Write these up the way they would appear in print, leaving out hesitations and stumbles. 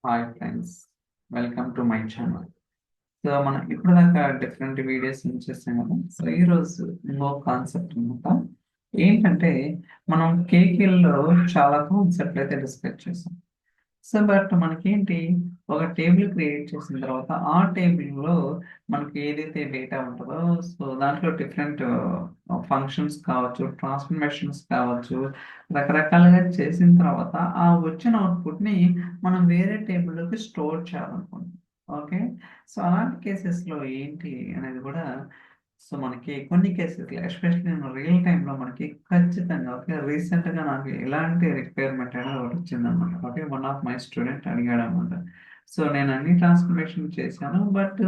Hi friends, welcome to my channel. So మనం ఇప్పటిదాకా different videos చేసాం కదా. సో ఈరోజు ఇంకో కాన్సెప్ట్ అనమాట. ఏంటంటే మనం కేకీల్లో చాలా కాన్సెప్ట్లు అయితే డిస్కస్ చేసాం. సో బట్ మనకేంటి, ఒక టేబుల్ క్రియేట్ చేసిన తర్వాత ఆ టేబుల్లో మనకి ఏదైతే డేటా ఉంటుందో, సో దాంట్లో డిఫరెంట్ ఫంక్షన్స్ కావచ్చు, ట్రాన్స్ఫర్మేషన్స్ కావచ్చు, రకరకాలుగా చేసిన తర్వాత ఆ వచ్చిన అవుట్పుట్ని మనం వేరే టేబుల్లోకి స్టోర్ చేయాలనుకుంటున్నాం. ఓకే, సో అలాంటి కేసెస్లో ఏంటి అనేది కూడా, సో మనకి కొన్ని కేసెస్లో ఎస్పెషల్లీ నేను రియల్ టైంలో మనకి ఖచ్చితంగా, ఓకే, రీసెంట్గా నాకు ఇలాంటి రిక్వైర్మెంట్ అనేది ఒకటి వచ్చిందనమాట. Okay, one of my student అడిగాడు అనమాట. సో నేను అన్ని ట్రాన్స్ఫర్మేషన్ చేశాను, బట్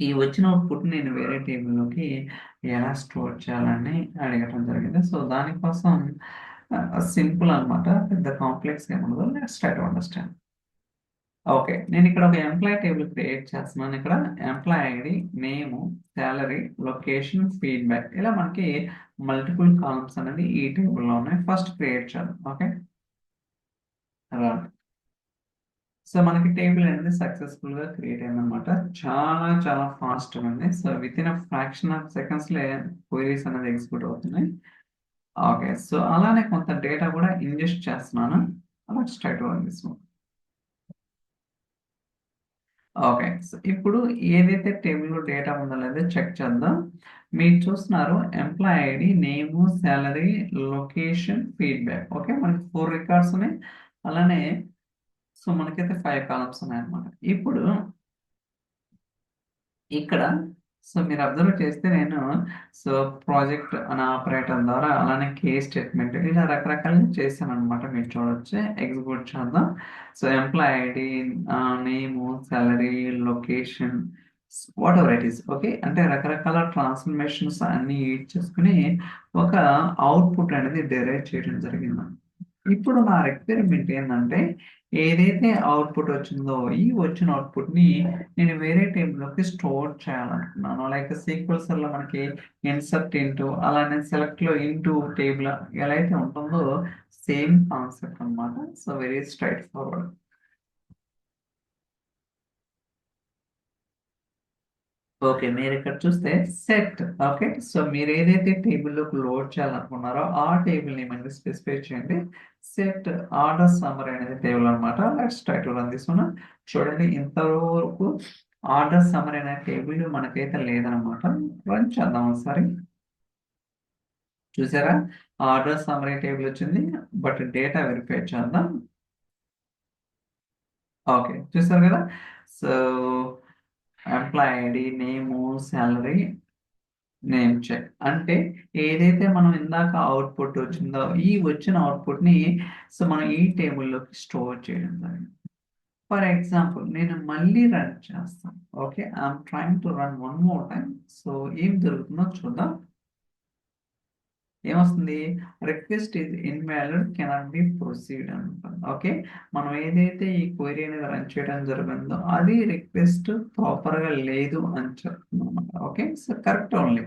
ఈ వచ్చిన అవుట్పుట్ నేను వేరే టేబుల్లోకి ఎలా స్టోర్ చేయాలని అడగటం జరిగింది. సో దానికోసం సింపుల్ అనమాట, పెద్ద కాంప్లెక్స్ ఏముండదు. Let's try to understand. Okay, నేను ఇక్కడ ఒక ఎంప్లాయ్ టేబుల్ క్రియేట్ చేస్తున్నాను. ఇక్కడ employee ID, name, salary, location, feedback, ఇలా మనకి మల్టిపుల్ కాలమ్స్ అనేది ఈ టేబుల్లో ఉన్నాయి. ఫస్ట్ క్రియేట్ చేద్దాం. ఓకే, సో మనకి టేబుల్ అనేది సక్సెస్ఫుల్ గా క్రియేట్ అయిందనమాట. చాలా చాలా ఫాస్ట్ ఉంది. So within fraction of seconds లో క్వైరీస్ అనేది ఎగ్జిక్యూట్ అవుతున్నాయి. ఓకే, సో అలానే కొంత డేటా కూడా ఇంజెస్ట్ చేస్తున్నాను. అలా స్టార్ట్ అవుతుంది. ఓకే, సో ఇప్పుడు ఏదైతే టేబుల్లో డేటా ఉందో లేదో చెక్ చేద్దాం. మీరు చూస్తున్నారు employee ID, name, salary, location, feedback. Okay, మనకి 4 రికార్డ్స్ ఉన్నాయి. అలానే సో మనకైతే 5 కాలమ్స్ ఉన్నాయి అన్నమాట. ఇప్పుడు ఇక్కడ సో మీరు అబ్జర్వ్ చేస్తే నేను సో ప్రాజెక్ట్ అనే ఆపరేటర్ ద్వారా, అలానే కేస్ స్టేట్మెంట్, ఇలా రకరకాలుగా చేశాను అనమాట. మీరు చూడొచ్చు. ఎగ్జిక్యూట్ చేద్దాం. So employee ID, name, salary, location, whatever it is. Okay, అంటే రకరకాల ట్రాన్స్ఫర్మేషన్స్ అన్ని యూజ్ చేసుకుని ఒక అవుట్పుట్ అనేది డెరైవ్ చేయడం జరిగింది. ఇప్పుడు నా రిక్వైర్మెంట్ ఏంటంటే, ఏదైతే అవుట్పుట్ వచ్చిందో ఈ వచ్చిన అవుట్పుట్ ని నేను వేరే టేబుల్లోకి స్టోర్ చేయాలనుకున్నాను. లైక్ సీక్వెల్స్ లో మనకి ఇన్సర్ట్ ఇంటూ, అలానే సెలెక్ట్ లో ఇంటూ టేబుల్ ఎలా అయితే ఉంటుందో సేమ్ కాన్సెప్ట్ అన్నమాట. So very straight forward. Okay, మీరు ఇక్కడ చూస్తే సెట్. ఓకే, సో మీరు ఏదైతే టేబుల్లోకి లోడ్ చేయాలనుకున్నారో ఆ టేబుల్ నేమ్ అనేది స్పెసిఫై చేయండి. సెట్ ఆర్డర్ సమ్మరీ అనేది టేబుల్ అనమాట. Let's try to run this one. చూడండి, ఇంతవరకు ఆర్డర్ సమ్మరీ అనే టేబుల్ మనకైతే లేదనమాట. రన్ చేద్దాం ఒకసారి. చూసారా, ఆర్డర్ సమ్మరీ టేబుల్ వచ్చింది, బట్ డేటా వెరిఫై చేద్దాం. ఓకే, చూసారు కదా. సో ఎంప్లాయ్ ఐడి, నేము, శాలరీ, నేమ్ చెక్. అంటే ఏదైతే మనం ఇందాక అవుట్పుట్ వచ్చిందో ఈ వచ్చిన అవుట్పుట్ ని సో మనం ఈ టేబుల్లోకి స్టోర్ చేయడం జరిగింది. ఫర్ ఎగ్జాంపుల్ నేను మళ్ళీ రన్ చేస్తాను. Okay, I'm trying to run one more time. So ఏం జరుగుతుందో చూద్దాం. ఏమొస్తుంది, request is invalid, cannot be proceed అంటుంది. ఓకే, మనం ఏదైతే ఈ క్వైరీ అనేది రన్ చేయడం జరిగిందో అది రిక్వెస్ట్ ప్రాపర్ గా లేదు అని చెప్తున్నాం అనమాట. Okay, so correct only.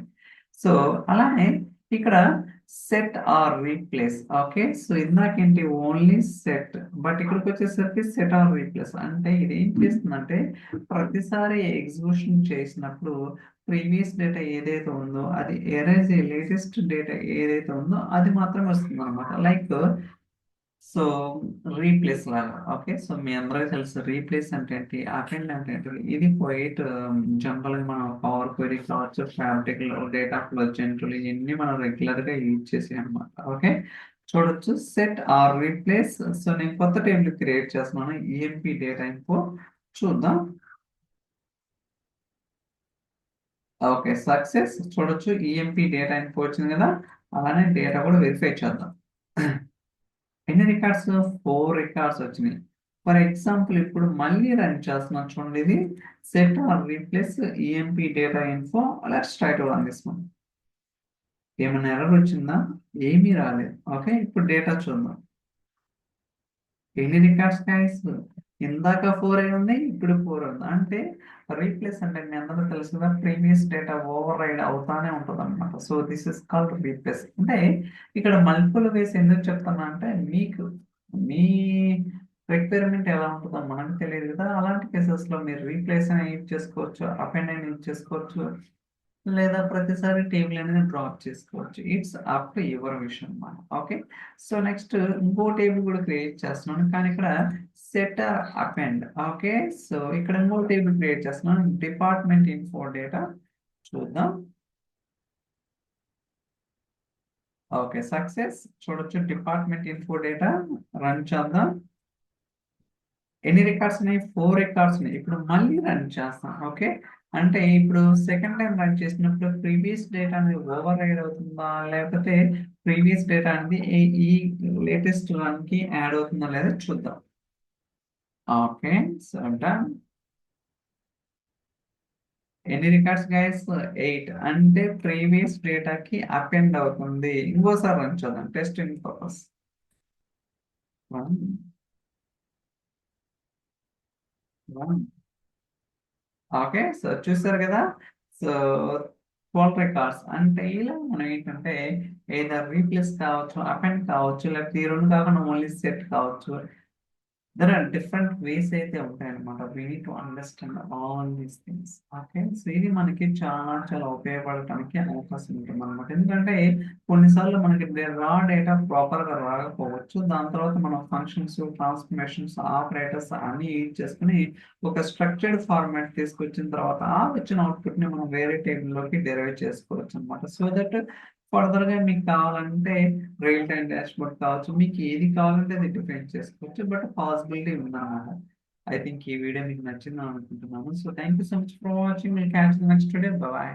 So అలానే ఇక్కడ set or replace. Okay, so ఇందాకేంటి ఓన్లీ సెట్, బట్ ఇక్కడికి వచ్చేసరికి సెట్ ఆర్ రీప్లేస్. అంటే ఇది ఏం చేస్తుందంటే ప్రతిసారి ఎగ్జిక్యూషన్ చేసినప్పుడు ప్రీవియస్ డేటా ఏదైతే ఉందో అది ఎరేజ్, లేటెస్ట్ డేటా ఏదైతే ఉందో అది మాత్రమే వస్తుంది అనమాట. లైక్ సో రీప్లేస్ లాగా. ఓకే, సో మీ అందరికీ తెలుసు రీప్లేస్ అంటే ఏంటి, అటెండ్ అంటే ఏంటి. ఇది క్వైట్ జనరల్ గా మనం పవర్ క్వైరీ కావచ్చు, ఫ్యాబ్రిక్ లో డేటా ఫ్లో జంతువులు, ఇవన్నీ మనం రెగ్యులర్ గా యూజ్ చేసి అనమాట. ఓకే, చూడొచ్చు సెట్ ఆర్ రీప్లేస్. సో నేను కొత్త టేబుల్ క్రియేట్ చేస్తున్నాను, ఈఎంపీ డేటా ఇన్ఫో. చూద్దాం. Okay, success. చూడొచ్చు ఈఎంపీ డేటా ఇన్ఫో వచ్చింది కదా. అలానే డేటా కూడా వెరిఫై చేద్దాం. ఎన్ని రికార్డ్స్, 4 రికార్డ్స్ వచ్చినాయి. ఫర్ ఎగ్జాంపుల్ ఇప్పుడు మళ్ళీ రన్ చేస్తున్నాం. చూడండి, ఇది set or replace EMP data info. Let's try to run this one. ఏమైనా ఎర్రర్ వచ్చిందా? ఏమీ రాలేదు. ఓకే, ఇప్పుడు డేటా చూద్దాం. ఎన్ని రికార్డ్స్ గైస్, ఇందాక 4 అయి ఉంది, ఇప్పుడు 4 ఉంది. అంటే రీప్లేస్ అంటే మీ అందరూ తెలుసు కదా, ప్రీవియస్ డేటా ఓవర్ రైడ్ అవుతానే ఉంటుంది అనమాట. So this is called replace. అంటే ఇక్కడ మల్టిపుల్ వేస్ ఎందుకు చెప్తున్నా అంటే, మీకు మీ రిక్వైర్మెంట్ ఎలా ఉంటుందో మనకు తెలియదు కదా. అలాంటి కేసెస్లో మీరు రీప్లేస్ అని యూజ్ చేసుకోవచ్చు, అపెండ్ అని యూజ్ చేసుకోవచ్చు, లేదా ప్రతిసారి టేబుల్ అనేది డ్రాప్ చేసుకోవచ్చు. ఇట్స్ అప్ టు యువర్ విషయం అన్నమాట. ఓకే, సో నెక్స్ట్ ఇంకో టేబుల్ కూడా క్రియేట్ చేస్తున్నాను, కానీ ఇక్కడ సెట్ అపెండ్. ఓకే, సో ఇక్కడ ఇంకో టేబుల్ క్రియేట్ చేస్తున్నాను, డిపార్ట్మెంట్ ఇన్ఫో డేటా. చూద్దాం. Okay, success. చూడొచ్చు డిపార్ట్మెంట్ ఇన్ఫో డేటా. రన్ చేద్దాం. ఎన్ని రికార్డ్స్ ఉన్నాయి? 4 రికార్డ్స్ ఉన్నాయి. ఇప్పుడు మళ్ళీ రన్ చేస్తాం. ఓకే, అంటే ఇప్పుడు సెకండ్ టైం రన్ చేసినప్పుడు ప్రీవియస్ డేటా అనేది ఓవర్ రైడ్ అవుతుందా, లేకపోతే ప్రీవియస్ డేటా అనేది ఈ లేటెస్ట్ రన్ కి యాడ్ అవుతుందా లేదా చూద్దాం. Okay, so done. ఎన్ని రికార్డ్స్ గైస్? 8. అంటే ప్రీవియస్ డేటాకి అపెండ్ అవుతుంది. ఇంకోసారి రన్ చేద్దాం టెస్టింగ్ పర్పస్. ఓకే, సో చూసారు కదా. సో 12 రికార్డ్స్ అంటే ఇలా మనం ఏంటంటే ఏదైనా రీప్లేస్ కావచ్చు, అపెండ్ కావచ్చు, లేకపోతే ఈ రెండు కాకుండా ఓన్లీ సెట్ కావచ్చు. దర్ ఆర్ డిఫరెంట్ వేస్ అయితే ఉంటాయన్నమాట. We need to understand all these things. Okay, so ఇది మనకి చాలా చాలా ఉపయోగపడటానికి అవకాశం ఉంటుంది అనమాట. ఎందుకంటే కొన్నిసార్లు మనకి రా డేటా ప్రాపర్గా రాకపోవచ్చు. దాని తర్వాత మనం ఫంక్షన్స్, ట్రాన్స్ఫర్మేషన్స్, ఆపరేటర్స్ అన్ని యూజ్ చేసుకుని ఒక స్ట్రక్చర్డ్ ఫార్మాట్ తీసుకొచ్చిన తర్వాత ఆ వచ్చిన అవుట్పుట్ని మనం వేరే టేబుల్లోకి డెరైవ్ చేసుకోవచ్చు అనమాట. సో దట్ ఫర్దర్గా మీకు కావాలంటే రియల్ టైం డాష్బోర్డ్ కావచ్చు, మీకు ఏది కావాలంటే అది డిఫైన్ చేసుకోవచ్చు. బట్ పాసిబిలిటీ ఉందన్నమాట. ఐ థింక్ ఈ వీడియో మీకు నచ్చిందని అనుకుంటున్నాను. So thank you so much for watching. Will catch next day. Bye.